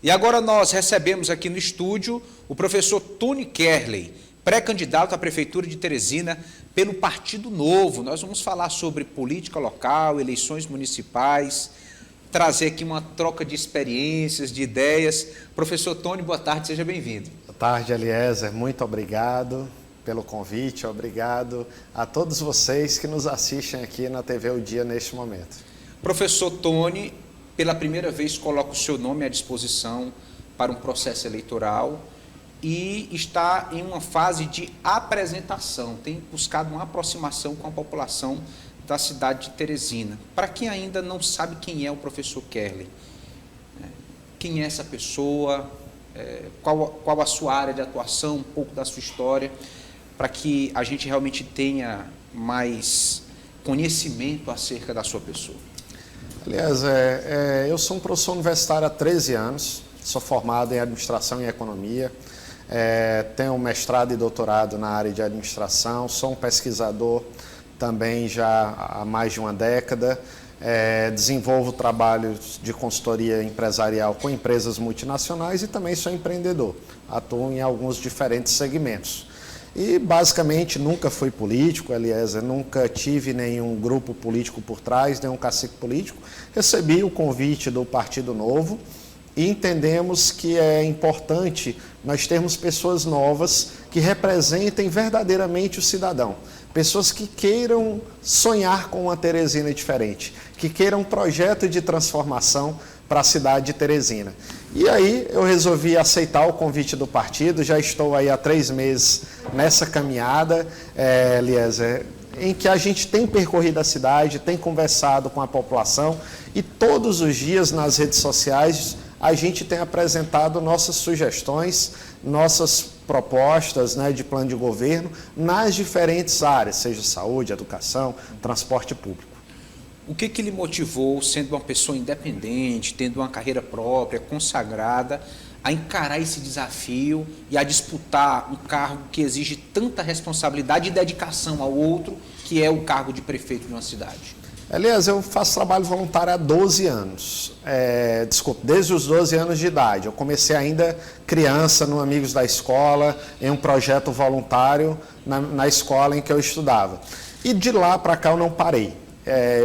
E agora nós recebemos aqui no estúdio o professor Tony Kerley, pré-candidato à Prefeitura de Teresina pelo Partido Novo. Nós vamos falar sobre política local, eleições municipais, trazer aqui uma troca de experiências, de ideias. Professor Tony, boa tarde, seja bem-vindo. Boa tarde, Eliezer. Muito obrigado pelo convite, obrigado a todos vocês que nos assistem aqui na TV O Dia neste momento. Professor Tony, pela primeira vez coloca o seu nome à disposição para um processo eleitoral e está em uma fase de apresentação, tem buscado uma aproximação com a população da cidade de Teresina. Para quem ainda não sabe quem é o professor Kerley, quem é essa pessoa, qual a sua área de atuação, um pouco da sua história, para que a gente realmente tenha mais conhecimento acerca da sua pessoa. Aliás, eu sou um professor universitário há 13 anos, sou formado em Administração e Economia, tenho mestrado e doutorado na área de Administração, sou um pesquisador também já há mais de uma década, desenvolvo trabalhos de consultoria empresarial com empresas multinacionais e também sou empreendedor, atuo em alguns diferentes segmentos. E, basicamente, nunca fui político, aliás, nunca tive nenhum grupo político por trás, nenhum cacique político. Recebi o convite do Partido Novo e entendemos que é importante nós termos pessoas novas que representem verdadeiramente o cidadão. Pessoas que queiram sonhar com uma Teresina diferente, que queiram um projeto de transformação para a cidade de Teresina. E aí eu resolvi aceitar o convite do partido, já estou aí há 3 meses nessa caminhada, Eliezer, em que a gente tem percorrido a cidade, tem conversado com a população e todos os dias nas redes sociais a gente tem apresentado nossas sugestões, nossas propostas, de plano de governo nas diferentes áreas, seja saúde, educação, transporte público. O que lhe motivou, sendo uma pessoa independente, tendo uma carreira própria, consagrada, a encarar esse desafio e a disputar um cargo que exige tanta responsabilidade e dedicação ao outro, que é o cargo de prefeito de uma cidade? Aliás, eu faço trabalho voluntário há 12 anos, desde os 12 anos de idade. Eu comecei ainda criança no Amigos da Escola, em um projeto voluntário na escola em que eu estudava. E de lá para cá eu não parei.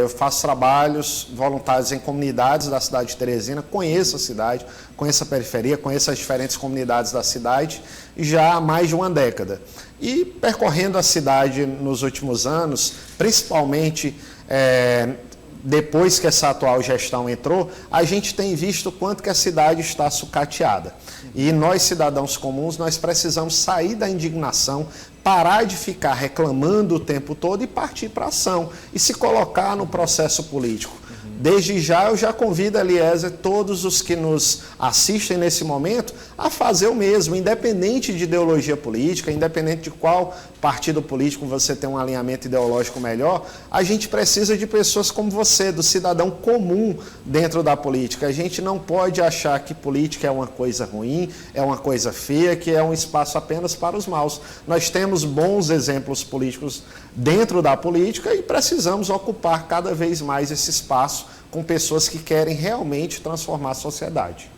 Eu faço trabalhos voluntários em comunidades da cidade de Teresina, conheço a cidade, conheço a periferia, conheço as diferentes comunidades da cidade já há mais de uma década. E percorrendo a cidade nos últimos anos, principalmente depois que essa atual gestão entrou, a gente tem visto o quanto que a cidade está sucateada. E nós, cidadãos comuns, nós precisamos sair da indignação, parar de ficar reclamando o tempo todo e partir para a ação e se colocar no processo político. Desde já, eu já convido, Eliezer, todos os que nos assistem nesse momento a fazer o mesmo, independente de ideologia política, independente de qual partido político você tem um alinhamento ideológico melhor, a gente precisa de pessoas como você, do cidadão comum dentro da política. A gente não pode achar que política é uma coisa ruim, é uma coisa feia, que é um espaço apenas para os maus. Nós temos bons exemplos políticos dentro da política e precisamos ocupar cada vez mais esse espaço com pessoas que querem realmente transformar a sociedade.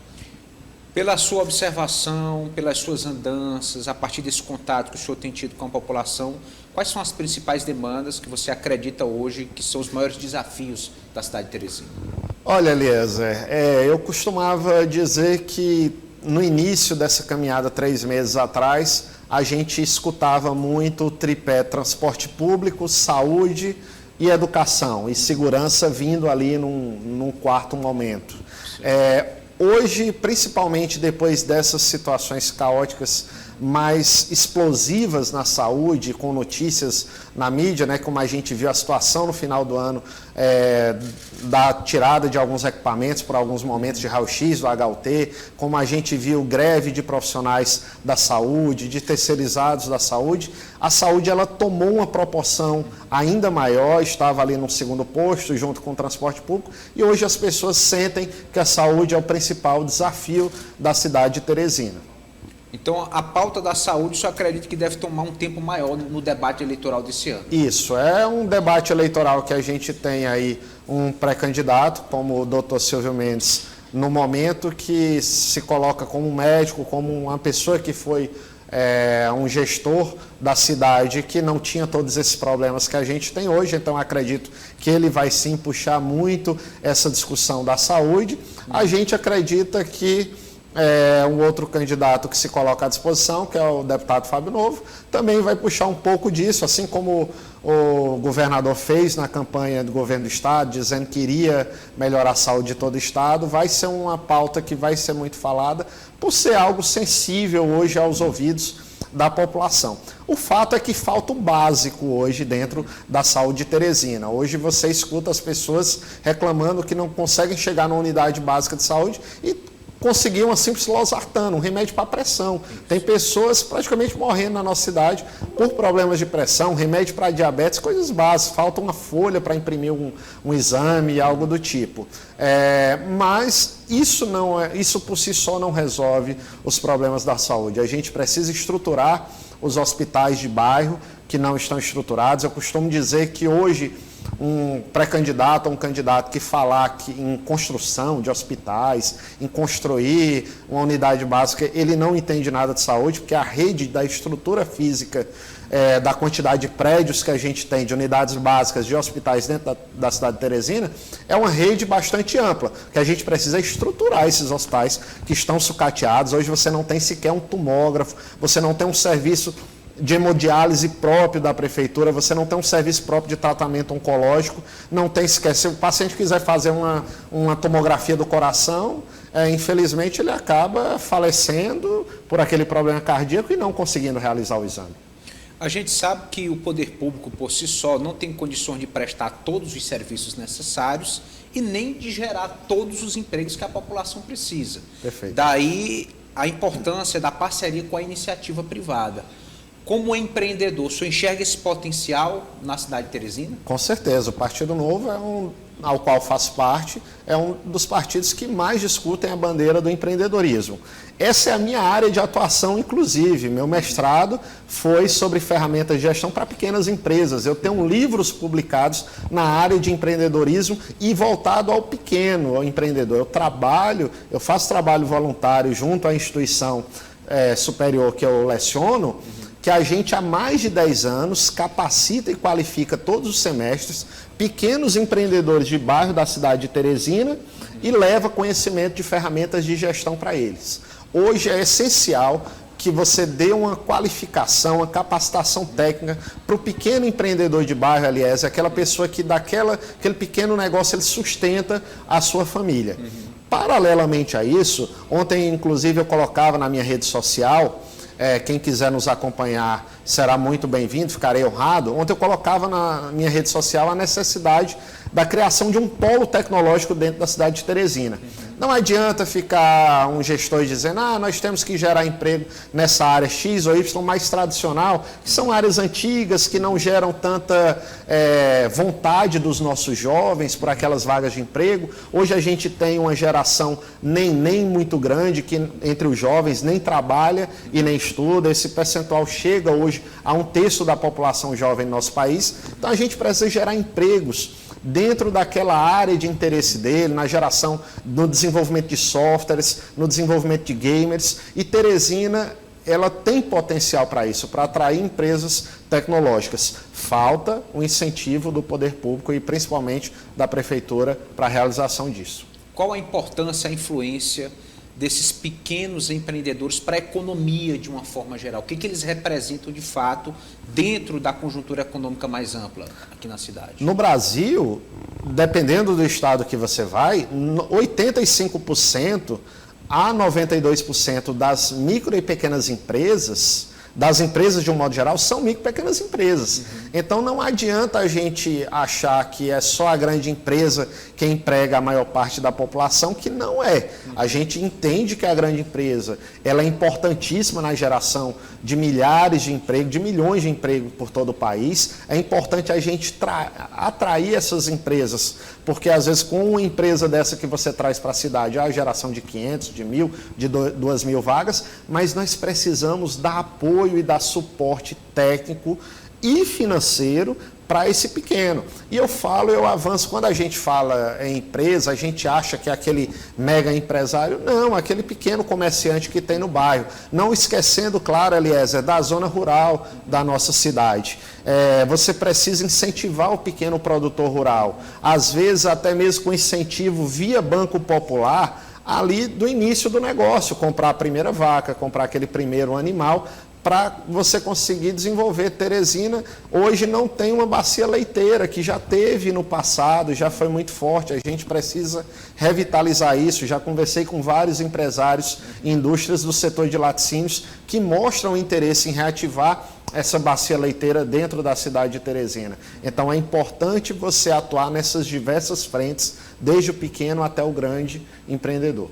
Pela sua observação, pelas suas andanças, a partir desse contato que o senhor tem tido com a população, quais são as principais demandas que você acredita hoje que são os maiores desafios da cidade de Teresina? Olha, Eliezer, eu costumava dizer que no início dessa caminhada, 3 meses atrás, a gente escutava muito o tripé transporte público, saúde e educação, e segurança vindo ali num quarto momento. Hoje, principalmente depois dessas situações caóticas mais explosivas na saúde, com notícias na mídia, como a gente viu a situação no final do ano, da tirada de alguns equipamentos por alguns momentos de raio-x do HUT, como a gente viu greve de profissionais da saúde, de terceirizados da saúde, a saúde ela tomou uma proporção ainda maior, estava ali no segundo posto, junto com o transporte público, e hoje as pessoas sentem que a saúde é o principal desafio da cidade de Teresina. Então, a pauta da saúde, o senhor acredita que deve tomar um tempo maior no debate eleitoral desse ano? Isso, é um debate eleitoral que a gente tem aí um pré-candidato, como o doutor Silvio Mendes, no momento que se coloca como um médico, como uma pessoa que foi um gestor da cidade que não tinha todos esses problemas que a gente tem hoje, então acredito que ele vai sim puxar muito essa discussão da saúde. A gente acredita que um outro candidato que se coloca à disposição, que é o deputado Fábio Novo, também vai puxar um pouco disso, assim como o governador fez na campanha do governo do estado, dizendo que iria melhorar a saúde de todo o estado. Vai ser uma pauta que vai ser muito falada, por ser algo sensível hoje aos ouvidos da população. O fato é que falta o básico hoje dentro da saúde de Teresina. Hoje você escuta as pessoas reclamando que não conseguem chegar na unidade básica de saúde e conseguir uma simples losartana, um remédio para pressão. Tem pessoas praticamente morrendo na nossa cidade por problemas de pressão, remédio para diabetes, coisas básicas. Falta uma folha para imprimir um exame, algo do tipo. Mas isso por si só não resolve os problemas da saúde. A gente precisa estruturar os hospitais de bairro que não estão estruturados. Eu costumo dizer que hoje um pré-candidato ou um candidato que falar que em construção de hospitais, em construir uma unidade básica, ele não entende nada de saúde, porque a rede da estrutura física, da quantidade de prédios que a gente tem, de unidades básicas de hospitais dentro da cidade de Teresina, é uma rede bastante ampla, que a gente precisa estruturar esses hospitais que estão sucateados. Hoje você não tem sequer um tomógrafo, você não tem um serviço de hemodiálise próprio da prefeitura, você não tem um serviço próprio de tratamento oncológico, não tem sequer. Se o paciente quiser fazer uma tomografia do coração, infelizmente ele acaba falecendo por aquele problema cardíaco e não conseguindo realizar o exame. A gente sabe que o poder público por si só não tem condições de prestar todos os serviços necessários e nem de gerar todos os empregos que a população precisa. Perfeito. Daí a importância da parceria com a iniciativa privada. Como empreendedor, o senhor enxerga esse potencial na cidade de Teresina? Com certeza. O Partido Novo, ao qual faço parte, é um dos partidos que mais discutem a bandeira do empreendedorismo. Essa é a minha área de atuação, inclusive. Meu mestrado foi sobre ferramentas de gestão para pequenas empresas. Eu tenho livros publicados na área de empreendedorismo e voltado ao pequeno, ao empreendedor. Eu faço trabalho voluntário junto à instituição superior que eu leciono, que a gente há mais de 10 anos capacita e qualifica todos os semestres pequenos empreendedores de bairro da cidade de Teresina e leva conhecimento de ferramentas de gestão para eles. Hoje é essencial que você dê uma qualificação, uma capacitação técnica para o pequeno empreendedor de bairro, aliás, aquela pessoa que aquele pequeno negócio ele sustenta a sua família. Paralelamente a isso, ontem inclusive eu colocava na minha rede social, quem quiser nos acompanhar será muito bem-vindo, ficarei honrado. Ontem eu colocava na minha rede social a necessidade da criação de um polo tecnológico dentro da cidade de Teresina. Não adianta ficar um gestor dizendo, nós temos que gerar emprego nessa área X ou Y mais tradicional, que são áreas antigas, que não geram tanta vontade dos nossos jovens por aquelas vagas de emprego. Hoje a gente tem uma geração nem muito grande, que entre os jovens nem trabalha e nem estuda. Esse percentual chega hoje a 1/3 da população jovem no nosso país. Então a gente precisa gerar empregos dentro daquela área de interesse dele, na geração, no desenvolvimento de softwares, no desenvolvimento de gamers. E Teresina, ela tem potencial para isso, para atrair empresas tecnológicas. Falta um incentivo do poder público e principalmente da prefeitura para a realização disso. Qual a importância, a influência desses pequenos empreendedores para a economia de uma forma geral? O que eles representam de fato dentro da conjuntura econômica mais ampla aqui na cidade? No Brasil, dependendo do estado que você vai, 85% a 92% das micro e pequenas empresas, das empresas de um modo geral, são micro e pequenas empresas. Então não adianta a gente achar que é só a grande empresa que emprega a maior parte da população, que não é. A gente entende que a grande empresa ela é importantíssima na geração de milhares de empregos, de milhões de empregos por todo o país. É importante a gente atrair essas empresas, porque às vezes com uma empresa dessa que você traz para a cidade, há a geração de 500, de 1.000, de 2.000 vagas, mas nós precisamos dar apoio e dar suporte técnico e financeiro para esse pequeno. E eu avanço, quando a gente fala em empresa, a gente acha que é aquele mega empresário, não, aquele pequeno comerciante que tem no bairro. Não esquecendo, claro, Eliezer, da zona rural da nossa cidade. Você precisa incentivar o pequeno produtor rural, às vezes até mesmo com incentivo via Banco Popular, ali do início do negócio, comprar a primeira vaca, comprar aquele primeiro animal, para você conseguir desenvolver. Teresina hoje não tem uma bacia leiteira, que já teve no passado, já foi muito forte, a gente precisa revitalizar isso. Já conversei com vários empresários e indústrias do setor de laticínios que mostram interesse em reativar essa bacia leiteira dentro da cidade de Teresina. Então é importante você atuar nessas diversas frentes, desde o pequeno até o grande empreendedor.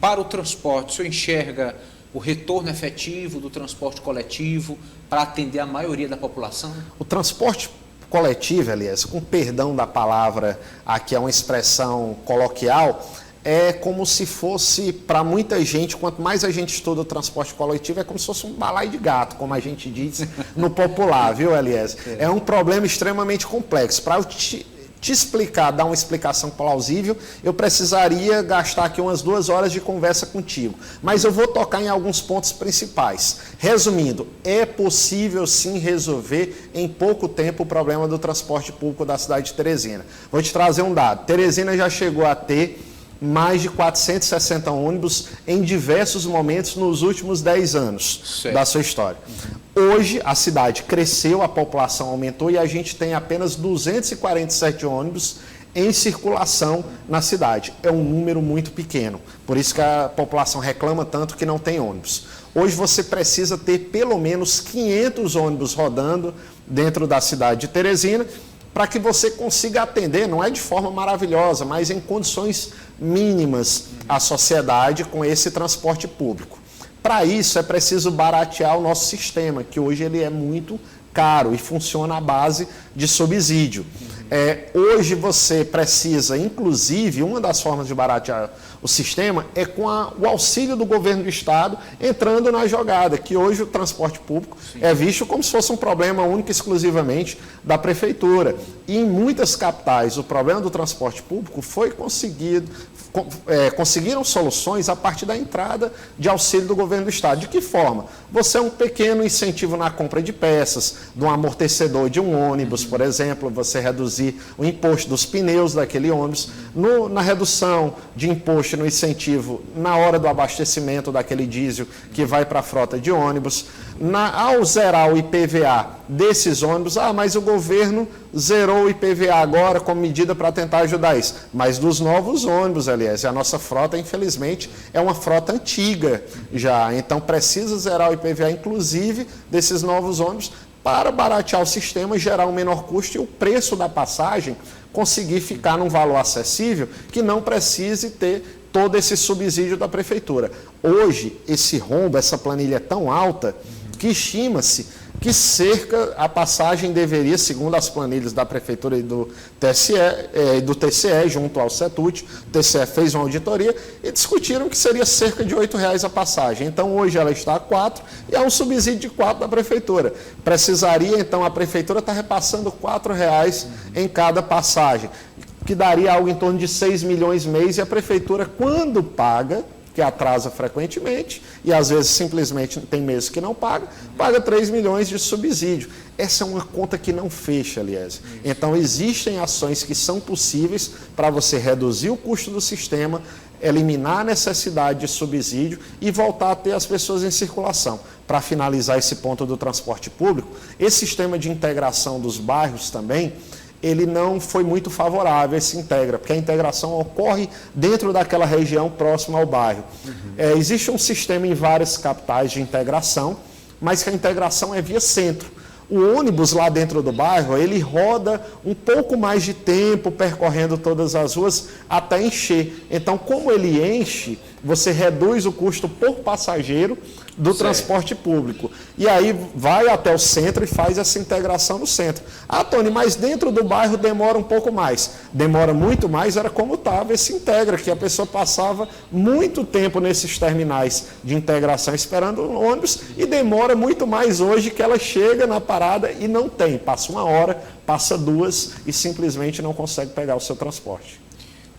Para o transporte, o senhor enxerga o retorno efetivo do transporte coletivo para atender a maioria da população? O transporte coletivo, Elias, com perdão da palavra, aqui é uma expressão coloquial, é como se fosse, para muita gente, quanto mais a gente estuda o transporte coletivo, é como se fosse um balaio de gato, como a gente diz no popular, viu, Elias? É um problema extremamente complexo. Para te explicar, dar uma explicação plausível, eu precisaria gastar aqui umas 2 horas de conversa contigo. Mas eu vou tocar em alguns pontos principais. Resumindo, é possível sim resolver em pouco tempo o problema do transporte público da cidade de Teresina. Vou te trazer um dado. Teresina já chegou a ter mais de 460 ônibus em diversos momentos nos últimos 10 anos da sua história. Hoje, a cidade cresceu, a população aumentou e a gente tem apenas 247 ônibus em circulação na cidade. É um número muito pequeno, por isso que a população reclama tanto que não tem ônibus. Hoje você precisa ter pelo menos 500 ônibus rodando dentro da cidade de Teresina, para que você consiga atender, não é de forma maravilhosa, mas em condições mínimas, a sociedade com esse transporte público. Para isso é preciso baratear o nosso sistema, que hoje ele é muito caro e funciona à base de subsídio. Hoje você precisa, inclusive, uma das formas de baratear o sistema é com o auxílio do governo do estado entrando na jogada, que hoje o transporte público é visto como se fosse um problema único e exclusivamente da prefeitura. E em muitas capitais o problema do transporte público foi conseguiram soluções a partir da entrada de auxílio do governo do estado. De que forma? Você é um pequeno incentivo na compra de peças, de um amortecedor de um ônibus, por exemplo, você reduzir o imposto dos pneus daquele ônibus, na redução de imposto no incentivo na hora do abastecimento daquele diesel que vai para a frota de ônibus, ao zerar o IPVA desses ônibus, mas o governo zerou o IPVA agora como medida para tentar ajudar isso. Mas dos novos ônibus, aliás, a nossa frota, infelizmente, é uma frota antiga já, então precisa zerar o IPVA, inclusive, desses novos ônibus, para baratear o sistema e gerar um menor custo e o preço da passagem conseguir ficar num valor acessível que não precise ter todo esse subsídio da prefeitura. Hoje, esse rombo, essa planilha é tão alta que estima-se que a passagem deveria, segundo as planilhas da prefeitura e do TCE, junto ao CETUT, o TCE fez uma auditoria e discutiram que seria cerca de R$8 a passagem. Então, hoje ela está a R$4 e há um subsídio de R$4 da prefeitura. Precisaria, então, a prefeitura estar repassando R$4 em cada passagem, que daria algo em torno de 6 milhões mês, e a prefeitura, quando paga, que atrasa frequentemente, e às vezes simplesmente tem meses que não paga 3 milhões de subsídio. Essa é uma conta que não fecha, aliás. Então, existem ações que são possíveis para você reduzir o custo do sistema, eliminar a necessidade de subsídio e voltar a ter as pessoas em circulação. Para finalizar esse ponto do transporte público, esse sistema de integração dos bairros também, ele não foi muito favorável a esse integra, porque a integração ocorre dentro daquela região próxima ao bairro. Existe um sistema em várias capitais de integração, mas que a integração é via centro. O ônibus lá dentro do bairro, ele roda um pouco mais de tempo percorrendo todas as ruas até encher. Então, como ele enche, você reduz o custo por passageiro do Certo. transporte público. E aí vai até o centro e faz essa integração no centro. Ah, Tony, mas dentro do bairro demora um pouco mais. Demora muito mais, era como estava esse Integra, que a pessoa passava muito tempo nesses terminais de integração esperando o ônibus e demora muito mais hoje que ela chega na parada e não tem. Passa 1 hora, passa 2 e simplesmente não consegue pegar o seu transporte.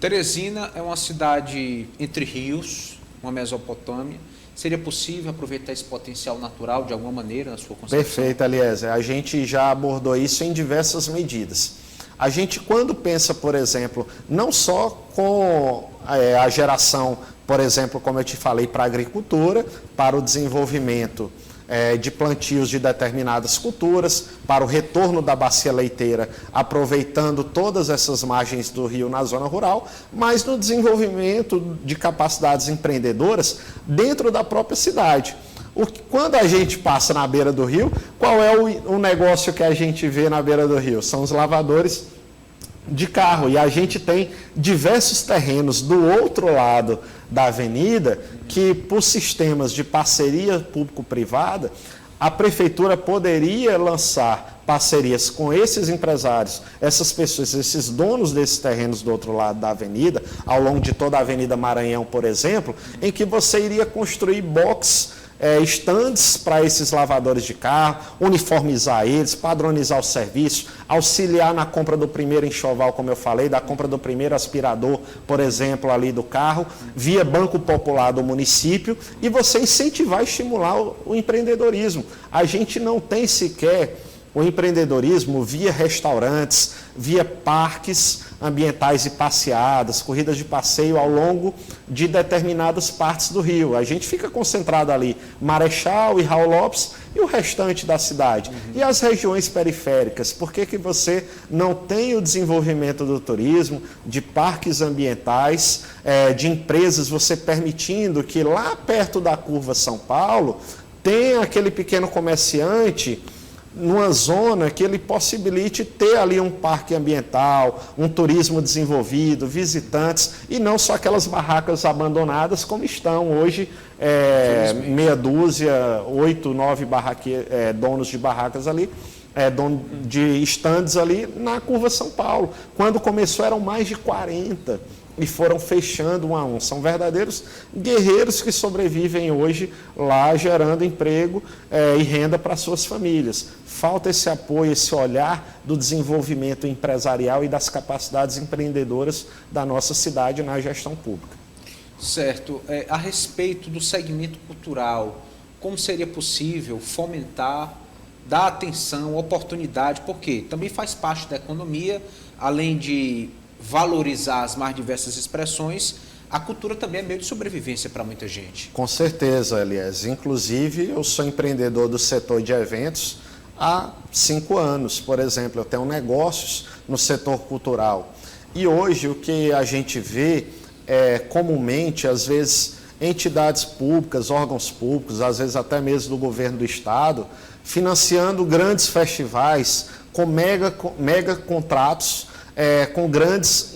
Teresina é uma cidade entre rios, uma Mesopotâmia. Seria possível aproveitar esse potencial natural de alguma maneira na sua concepção? Perfeito, Eliezer. A gente já abordou isso em diversas medidas. A gente, quando pensa, por exemplo, não só com a geração, por exemplo, como eu te falei, para a agricultura, para o desenvolvimento de plantios de determinadas culturas, para o retorno da bacia leiteira, aproveitando todas essas margens do rio na zona rural, mas no desenvolvimento de capacidades empreendedoras dentro da própria cidade. Quando a gente passa na beira do rio, qual é o negócio que a gente vê na beira do rio? São os lavadores de carro. E a gente tem diversos terrenos do outro lado da avenida que, por sistemas de parceria público-privada, a prefeitura poderia lançar parcerias com esses empresários, essas pessoas, esses donos desses terrenos do outro lado da avenida, ao longo de toda a Avenida Maranhão, por exemplo, em que você iria construir boxes, estandes para esses lavadores de carro, uniformizar eles, padronizar o serviço, auxiliar na compra do primeiro enxoval, como eu falei, da compra do primeiro aspirador, por exemplo, ali do carro, via Banco Popular do município, e você incentivar e estimular o empreendedorismo. A gente não tem sequer o empreendedorismo via restaurantes, via parques ambientais e passeadas, corridas de passeio ao longo de determinadas partes do Rio. A gente fica concentrado ali, Marechal e Raul Lopes e o restante da cidade. E as regiões periféricas, por que você não tem o desenvolvimento do turismo, de parques ambientais, de empresas, você permitindo que lá perto da curva São Paulo tenha aquele pequeno comerciante numa zona que ele possibilite ter ali um parque ambiental, um turismo desenvolvido, visitantes, e não só aquelas barracas abandonadas como estão hoje, meia dúzia, 8, 9 donos de barracas ali, dono de estandes ali na curva São Paulo. Quando começou eram mais de 40 e foram fechando um a um. São verdadeiros guerreiros que sobrevivem hoje lá, gerando emprego e renda para suas famílias. Falta esse apoio, esse olhar do desenvolvimento empresarial e das capacidades empreendedoras da nossa cidade na gestão pública. Certo. A respeito do segmento cultural, como seria possível fomentar, dar atenção, oportunidade, porque também faz parte da economia, além de valorizar as mais diversas expressões, a cultura também é meio de sobrevivência para muita gente. Com certeza, Elias. Inclusive, eu sou empreendedor do setor de eventos há 5 anos, por exemplo. Eu tenho negócios no setor cultural. E hoje o que a gente vê comumente, às vezes, entidades públicas, órgãos públicos, às vezes até mesmo do governo do estado, financiando grandes festivais com mega contratos, com grandes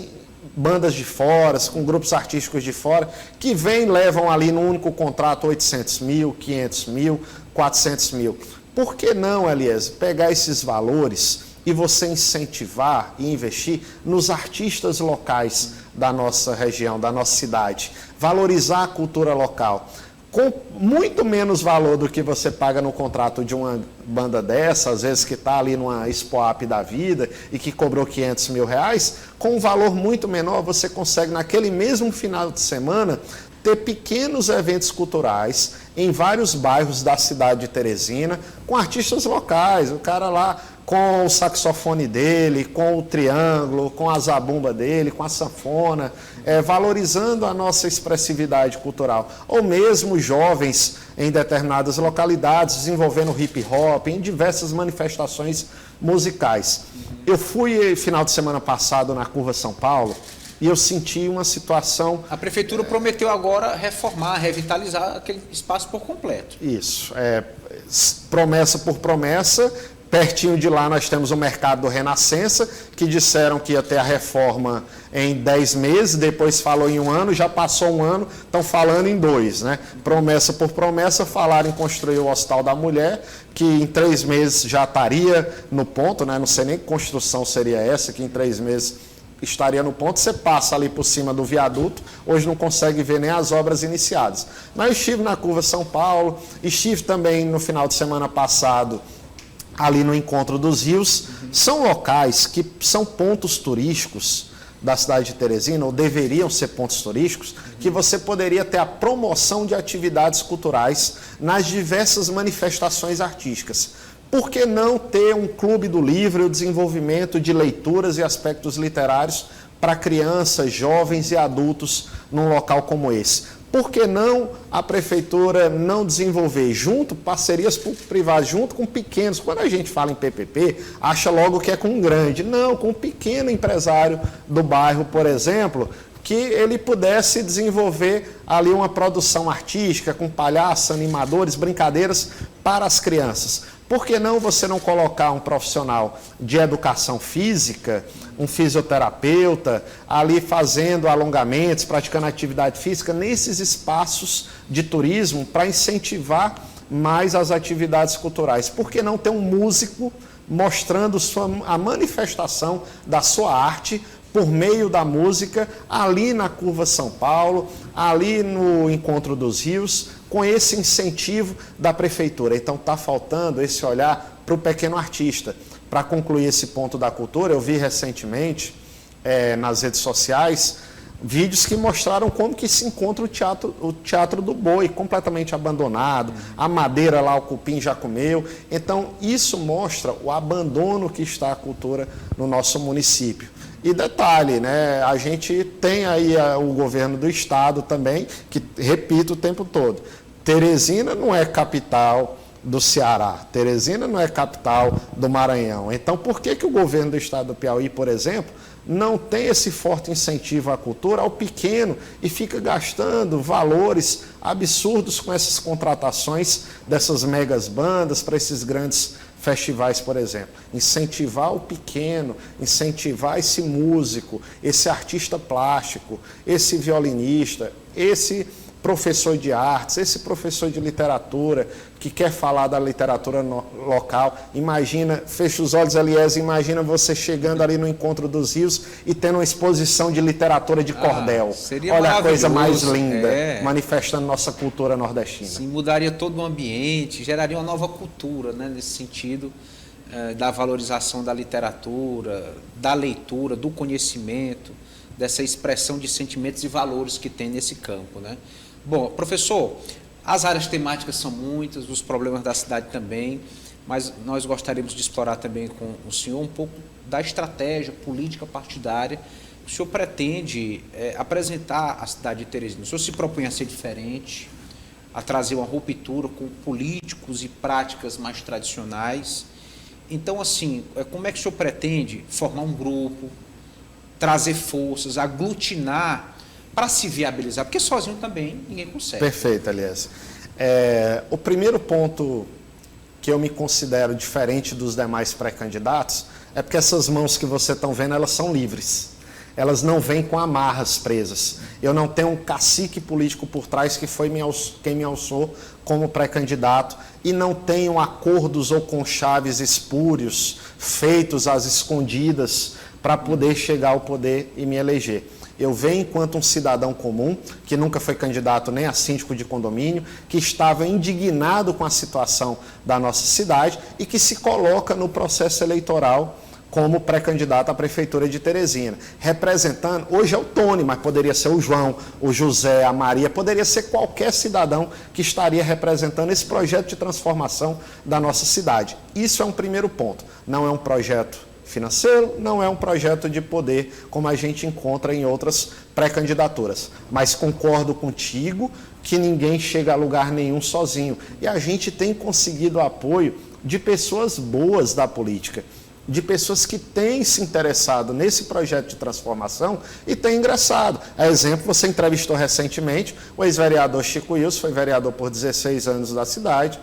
bandas de fora, com grupos artísticos de fora, que levam ali no único contrato 800 mil, 500 mil, 400 mil. Por que não, Elias, pegar esses valores e você incentivar e investir nos artistas locais da nossa região, da nossa cidade, valorizar a cultura local? Com muito menos valor do que você paga no contrato de uma banda dessa, às vezes que está ali numa Expoap da vida e que cobrou 500 mil reais, com um valor muito menor você consegue naquele mesmo final de semana ter pequenos eventos culturais em vários bairros da cidade de Teresina, com artistas locais, o cara lá com o saxofone dele, com o triângulo, com a zabumba dele, com a sanfona, valorizando a nossa expressividade cultural. Ou mesmo jovens em determinadas localidades, desenvolvendo hip hop, em diversas manifestações musicais. Eu fui, final de semana passado, na Curva São Paulo, e eu senti uma situação... A prefeitura prometeu agora reformar, revitalizar aquele espaço por completo. Isso, promessa por promessa, Pertinho de lá nós temos o mercado do Renascença, que disseram que ia ter a reforma em 10 meses, depois falou em 1 ano, já passou 1 ano, estão falando em 2, né? Promessa por promessa, falaram em construir o Hospital da Mulher, que em 3 meses já estaria no ponto, né? Não sei nem que construção seria essa, que em 3 meses estaria no ponto. Você passa ali por cima do viaduto, hoje não consegue ver nem as obras iniciadas. Mas eu estive na Curva São Paulo, estive também no final de semana passado ali no Encontro dos Rios. São locais que são pontos turísticos da cidade de Teresina, ou deveriam ser pontos turísticos, que você poderia ter a promoção de atividades culturais nas diversas manifestações artísticas. Por que não ter um clube do livro e o desenvolvimento de leituras e aspectos literários para crianças, jovens e adultos num local como esse? Por que não a prefeitura não desenvolver parcerias público-privadas junto com pequenos? Quando a gente fala em PPP, acha logo que é com um grande. Não, com um pequeno empresário do bairro, por exemplo, que ele pudesse desenvolver ali uma produção artística com palhaços, animadores, brincadeiras para as crianças. Por que não você não colocar um profissional de educação física, um fisioterapeuta, ali fazendo alongamentos, praticando atividade física, nesses espaços de turismo para incentivar mais as atividades culturais? Por que não ter um músico mostrando a manifestação da sua arte por meio da música ali na Curva São Paulo, ali no Encontro dos Rios, com esse incentivo da prefeitura? Então está faltando esse olhar para o pequeno artista. Para concluir esse ponto da cultura, eu vi recentemente nas redes sociais vídeos que mostraram como que se encontra o Teatro do Boi, completamente abandonado, a madeira lá, o cupim já comeu. Então isso mostra o abandono que está a cultura no nosso município. E detalhe, né, a gente tem aí o governo do estado também, que repito o tempo todo, Teresina não é capital do Ceará, Teresina não é capital do Maranhão. Então, por que o governo do estado do Piauí, por exemplo, não tem esse forte incentivo à cultura, ao pequeno, e fica gastando valores absurdos com essas contratações dessas megas bandas para esses grandes festivais, por exemplo? Incentivar o pequeno, incentivar esse músico, esse artista plástico, esse violinista, esse professor de artes, esse professor de literatura que quer falar da literatura local. Imagina, fecha os olhos, Elias, imagina você chegando ali no Encontro dos Rios e tendo uma exposição de literatura de cordel. Olha a coisa mais linda, manifestando nossa cultura nordestina. Sim, mudaria todo o ambiente, geraria uma nova cultura, né, nesse sentido, da valorização da literatura, da leitura, do conhecimento, dessa expressão de sentimentos e valores que tem nesse campo, né? Bom, professor, as áreas temáticas são muitas, os problemas da cidade também, mas nós gostaríamos de explorar também com o senhor um pouco da estratégia política partidária que o senhor pretende apresentar à cidade de Teresina. O senhor se propõe a ser diferente, a trazer uma ruptura com políticos e práticas mais tradicionais. Então, assim, como é que o senhor pretende formar um grupo, trazer forças, aglutinar para se viabilizar? Porque sozinho também ninguém consegue. Perfeito, Elias. O primeiro ponto que eu me considero diferente dos demais pré-candidatos é porque essas mãos que você está vendo, elas são livres. Elas não vêm com amarras presas. Eu não tenho um cacique político por trás que foi quem me alçou como pré-candidato, e não tenho acordos ou conchaves espúrios feitos às escondidas para poder chegar ao poder e me eleger. Eu venho enquanto um cidadão comum, que nunca foi candidato nem a síndico de condomínio, que estava indignado com a situação da nossa cidade e que se coloca no processo eleitoral como pré-candidato à Prefeitura de Teresina. Representando, hoje é o Tony, mas poderia ser o João, o José, a Maria, poderia ser qualquer cidadão que estaria representando esse projeto de transformação da nossa cidade. Isso é um primeiro ponto. Não é um projeto financeiro, não é um projeto de poder como a gente encontra em outras pré-candidaturas. Mas concordo contigo que ninguém chega a lugar nenhum sozinho. E a gente tem conseguido o apoio de pessoas boas da política, de pessoas que têm se interessado nesse projeto de transformação e têm ingressado. A exemplo, você entrevistou recentemente o ex-vereador Chico Wilson, foi vereador por 16 anos da cidade,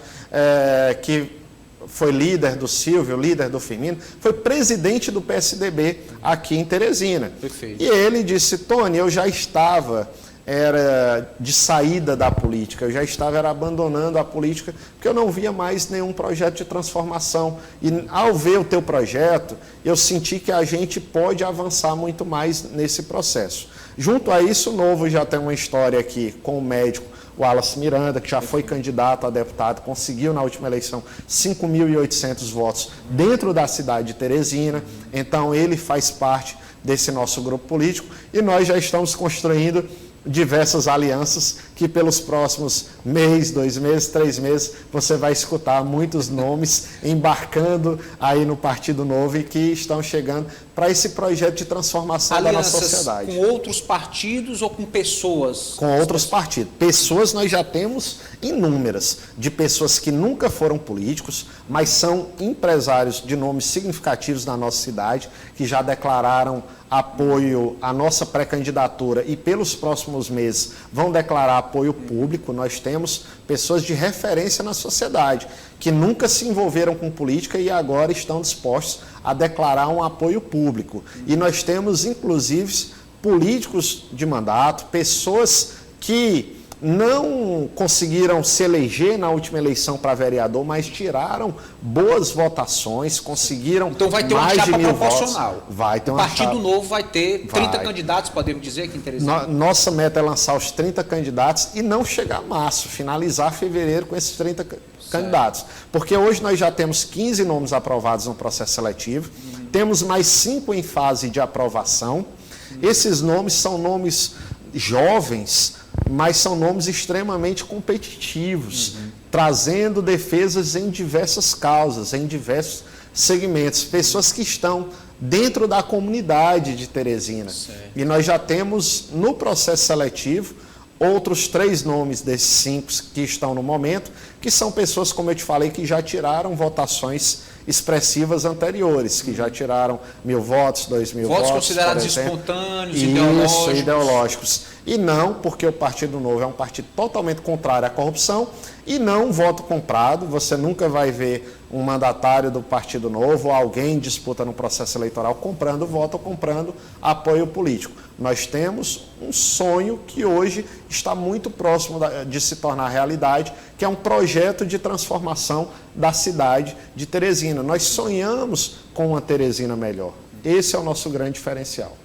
que foi líder do Silvio, líder do Firmino, foi presidente do PSDB aqui em Teresina. Perfeito. E ele disse: Tony, eu já estava de saída da política, eu já estava abandonando a política, porque eu não via mais nenhum projeto de transformação. E ao ver o teu projeto, eu senti que a gente pode avançar muito mais nesse processo. Junto a isso, o Novo já tem uma história aqui com o médico Wallace Miranda, que já foi candidato a deputado, conseguiu na última eleição 5.800 votos dentro da cidade de Teresina. Então ele faz parte desse nosso grupo político e nós já estamos construindo diversas alianças que pelos próximos mês, 2 meses, 3 meses, você vai escutar muitos nomes embarcando aí no Partido Novo e que estão chegando para esse projeto de transformação da nossa sociedade. Com outros partidos ou com pessoas? Com outros partidos. Pessoas nós já temos inúmeras, de pessoas que nunca foram políticos, mas são empresários de nomes significativos na nossa cidade, que já declararam apoio à nossa pré-candidatura e pelos próximos meses vão declarar apoio público. Nós temos pessoas de referência na sociedade, que nunca se envolveram com política e agora estão dispostos a declarar um apoio público. E nós temos, inclusive, políticos de mandato, pessoas que não conseguiram se eleger na última eleição para vereador, mas tiraram boas votações, conseguiram então vai ter mais uma chapa de 1.000 proporcional. Votos. Vai ter o uma Partido chapa. Novo vai ter 30 Vai. candidatos, podemos dizer, que interessante. Nossa meta é lançar os 30 candidatos e não chegar a março, finalizar fevereiro com esses 30 candidatos. Porque hoje nós já temos 15 nomes aprovados no processo seletivo, temos mais 5 em fase de aprovação. Esses nomes são nomes jovens, mas são nomes extremamente competitivos, trazendo defesas em diversas causas, em diversos segmentos, pessoas que estão dentro da comunidade de Teresina. Certo. E nós já temos no processo seletivo outros 3 nomes desses 5 que estão no momento, que são pessoas, como eu te falei, que já tiraram votações expressivas anteriores, que já tiraram 1.000 votos, 2.000 votos. Votos considerados espontâneos, ideológicos. Isso, ideológicos. E não, porque o Partido Novo é um partido totalmente contrário à corrupção e não um voto comprado. Você nunca vai ver um mandatário do Partido Novo ou alguém em disputa no processo eleitoral comprando voto ou comprando apoio político. Nós temos um sonho que hoje está muito próximo de se tornar realidade, que é um projeto de transformação da cidade de Teresina. Nós sonhamos com uma Teresina melhor. Esse é o nosso grande diferencial.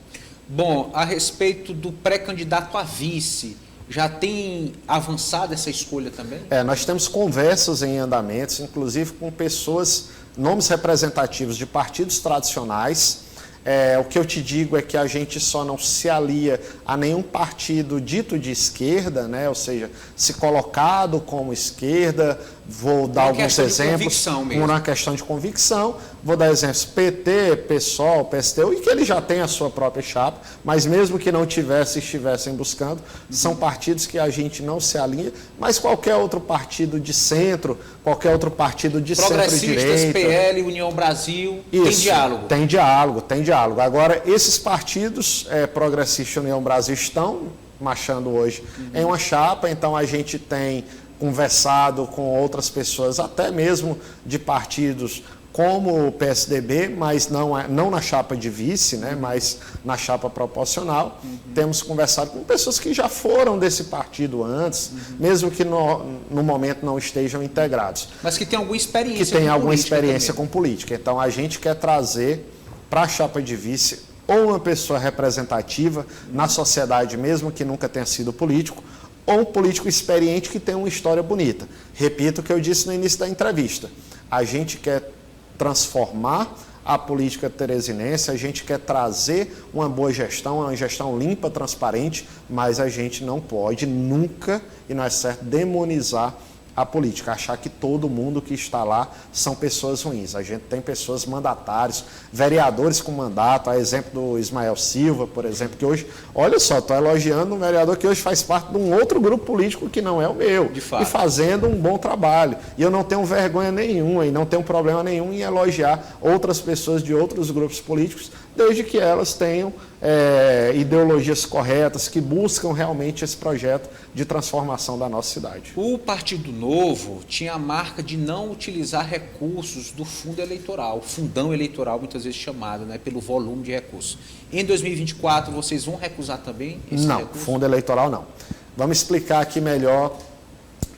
Bom, a respeito do pré-candidato a vice, já tem avançado essa escolha também? Nós temos conversas em andamentos, inclusive com pessoas, nomes representativos de partidos tradicionais. O que eu te digo é que a gente só não se alia a nenhum partido dito de esquerda, né? Ou seja, se colocado como esquerda, vou dar alguns exemplos, uma questão de convicção, vou dar exemplos PT, PSOL, PSTU, e que ele já tem a sua própria chapa, mas mesmo que não tivesse, estivessem buscando, são partidos que a gente não se alinha, mas qualquer outro partido de centro, qualquer outro partido de centro-direita... Progressistas, PL, União Brasil, tem diálogo? Tem diálogo. Agora, esses partidos, Progressistas e União Brasil, estão marchando hoje em uma chapa, então a gente tem conversado com outras pessoas, até mesmo de partidos como o PSDB, mas não na chapa de vice, né, mas na chapa proporcional. Temos conversado com pessoas que já foram desse partido antes, mesmo que no momento não estejam integrados. Mas que tem alguma experiência que tem alguma experiência com política. Então, a gente quer trazer para a chapa de vice ou uma pessoa representativa na sociedade, mesmo que nunca tenha sido político, ou um político experiente que tem uma história bonita. Repito o que eu disse no início da entrevista. A gente quer transformar a política teresinense, a gente quer trazer uma boa gestão, uma gestão limpa, transparente, mas a gente não pode nunca, e não é certo, demonizar a política, achar que todo mundo que está lá são pessoas ruins. A gente tem pessoas mandatários, vereadores com mandato, a exemplo do Ismael Silva, por exemplo, que hoje, olha só, estou elogiando um vereador que hoje faz parte de um outro grupo político que não é o meu, de fato, e fazendo um bom trabalho. E eu não tenho vergonha nenhuma e não tenho problema nenhum em elogiar outras pessoas de outros grupos políticos desde que elas tenham ideologias corretas, que buscam realmente esse projeto de transformação da nossa cidade. O Partido Novo tinha a marca de não utilizar recursos do fundo eleitoral, fundão eleitoral, muitas vezes chamado, né, pelo volume de recursos. Em 2024, vocês vão recusar também esse recurso? Não, fundo eleitoral não. Vamos explicar aqui melhor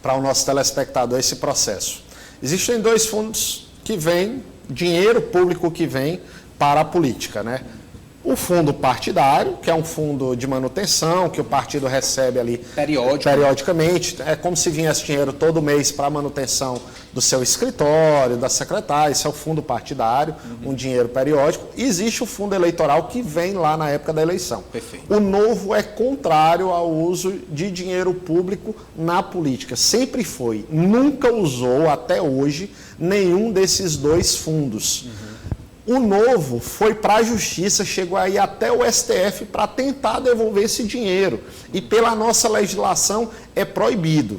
para o nosso telespectador esse processo. Existem dois fundos que vêm, dinheiro público que vem para a política, né? O fundo partidário, que é um fundo de manutenção, que o partido recebe ali periodicamente. É como se viesse dinheiro todo mês para a manutenção do seu escritório, da secretária. Isso é o fundo partidário, um dinheiro periódico. E existe o fundo eleitoral que vem lá na época da eleição. Perfeito. O Novo é contrário ao uso de dinheiro público na política. Sempre foi. Nunca usou, até hoje, nenhum desses dois fundos. O Novo foi para a Justiça, chegou aí até o STF para tentar devolver esse dinheiro. E pela nossa legislação é proibido.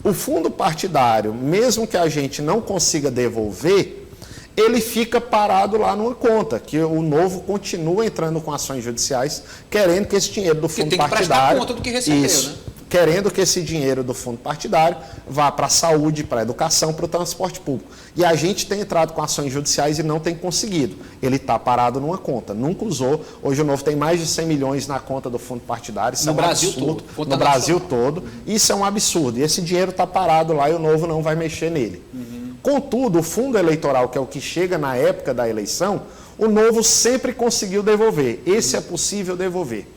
O fundo partidário, mesmo que a gente não consiga devolver, ele fica parado lá numa conta, que o Novo continua entrando com ações judiciais, querendo que esse dinheiro do fundo partidário... Tem que prestar conta do que recebeu, isso, né? Querendo que esse dinheiro do fundo partidário vá para a saúde, para a educação, para o transporte público. E a gente tem entrado com ações judiciais e não tem conseguido. Ele está parado numa conta, nunca usou. Hoje o Novo tem mais de 100 milhões na conta do fundo partidário. Isso no é um Brasil absurdo. todo. No Brasil todo. Isso é um absurdo. E esse dinheiro está parado lá e o Novo não vai mexer nele. Contudo, o fundo eleitoral, que é o que chega na época da eleição, o Novo sempre conseguiu devolver. Esse é possível devolver.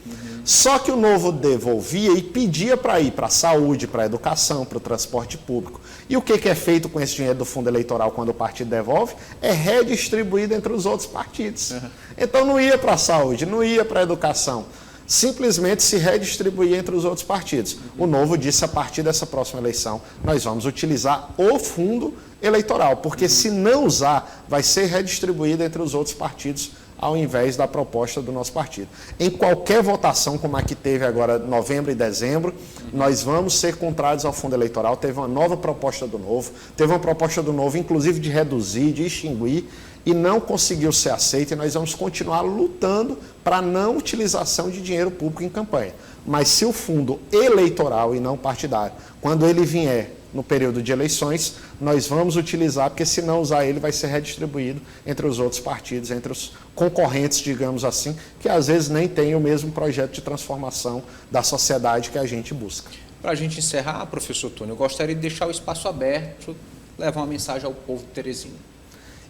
Só que o Novo devolvia e pedia para ir para a saúde, para a educação, para o transporte público. E o que é feito com esse dinheiro do fundo eleitoral quando o partido devolve? É redistribuído entre os outros partidos. Então não ia para a saúde, não ia para a educação. Simplesmente se redistribuía entre os outros partidos. O Novo disse, a partir dessa próxima eleição, nós vamos utilizar o fundo eleitoral, porque se não usar, vai ser redistribuído entre os outros partidos, ao invés da proposta do nosso partido. Em qualquer votação, como a que teve agora novembro e dezembro, nós vamos ser contrários ao fundo eleitoral. Teve uma nova proposta do Novo, teve uma proposta do Novo, inclusive, de reduzir, de extinguir, e não conseguiu ser aceita, e nós vamos continuar lutando para a não utilização de dinheiro público em campanha. Mas se o fundo eleitoral e não partidário, quando ele vier no período de eleições, nós vamos utilizar, porque se não usar ele, vai ser redistribuído entre os outros partidos, entre os concorrentes, digamos assim, que às vezes nem têm o mesmo projeto de transformação da sociedade que a gente busca. Para a gente encerrar, professor Tony, eu gostaria de deixar o espaço aberto, levar uma mensagem ao povo de Teresina.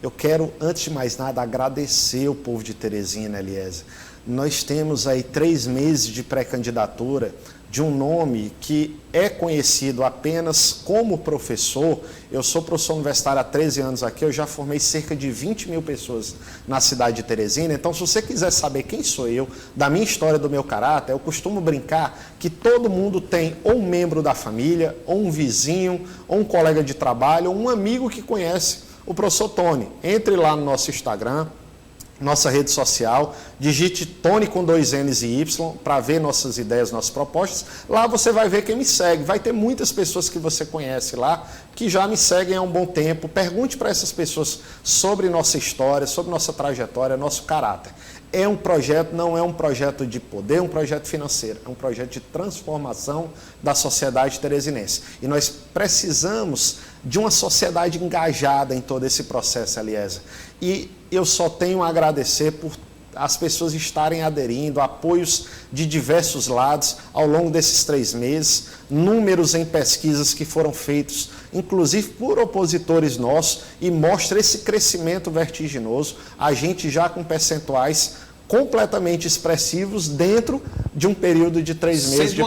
Eu quero, antes de mais nada, agradecer o povo de Teresina, Eliezer. Nós temos aí 3 meses de pré-candidatura de um nome que é conhecido apenas como professor. Eu sou professor universitário há 13 anos aqui, eu já formei cerca de 20 mil pessoas na cidade de Teresina. Então, se você quiser saber quem sou eu, da minha história, do meu caráter, eu costumo brincar que todo mundo tem ou um membro da família, ou um vizinho, ou um colega de trabalho, ou um amigo que conhece o professor Tony. Entre lá no nosso Instagram, nossa rede social, digite Tony com 2 N's e Y para ver nossas ideias, nossas propostas. Lá você vai ver quem me segue. Vai ter muitas pessoas que você conhece lá, que já me seguem há um bom tempo. Pergunte para essas pessoas sobre nossa história, sobre nossa trajetória, nosso caráter. É um projeto, não é um projeto de poder, é um projeto financeiro, é um projeto de transformação da sociedade teresinense. E nós precisamos de uma sociedade engajada em todo esse processo, Eliezer. E eu só tenho a agradecer por as pessoas estarem aderindo, apoios de diversos lados ao longo desses 3 meses, números em pesquisas que foram feitos, inclusive por opositores nossos, e mostra esse crescimento vertiginoso, a gente já com percentuais completamente expressivos dentro de um período de 3 meses de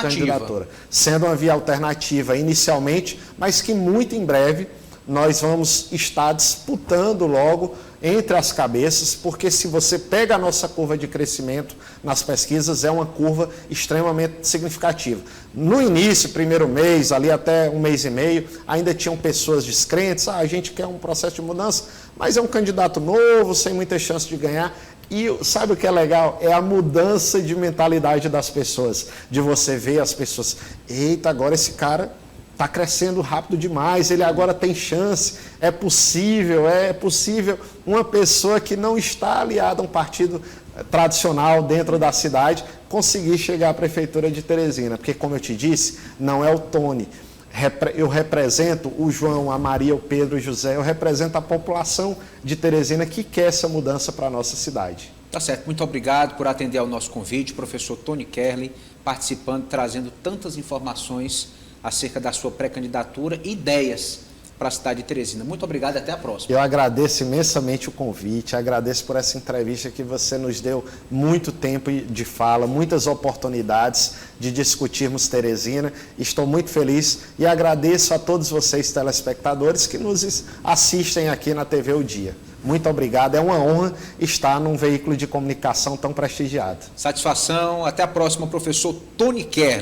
candidatura. Sendo uma via alternativa inicialmente, mas que muito em breve nós vamos estar disputando logo entre as cabeças, porque se você pega a nossa curva de crescimento nas pesquisas, é uma curva extremamente significativa. No início, primeiro mês, ali até 1 mês e meio, ainda tinham pessoas descrentes, a gente quer um processo de mudança, mas é um candidato novo, sem muita chance de ganhar. E sabe o que é legal? É a mudança de mentalidade das pessoas, de você ver as pessoas, eita, agora esse cara está crescendo rápido demais, ele agora tem chance, é possível uma pessoa que não está aliada a um partido tradicional dentro da cidade conseguir chegar à Prefeitura de Teresina, porque, como eu te disse, não é o Tony. Eu represento o João, a Maria, o Pedro, o José, eu represento a população de Teresina que quer essa mudança para a nossa cidade. Tá certo, muito obrigado por atender ao nosso convite, professor Tony Kerley, participando, trazendo tantas informações acerca da sua pré-candidatura e ideias para a cidade de Teresina. Muito obrigado e até a próxima. Eu agradeço imensamente o convite, agradeço por essa entrevista que você nos deu muito tempo de fala, muitas oportunidades de discutirmos Teresina. Estou muito feliz e agradeço a todos vocês, telespectadores, que nos assistem aqui na TV O Dia. Muito obrigado, é uma honra estar num veículo de comunicação tão prestigiado. Satisfação, até a próxima, professor Tony Kerley.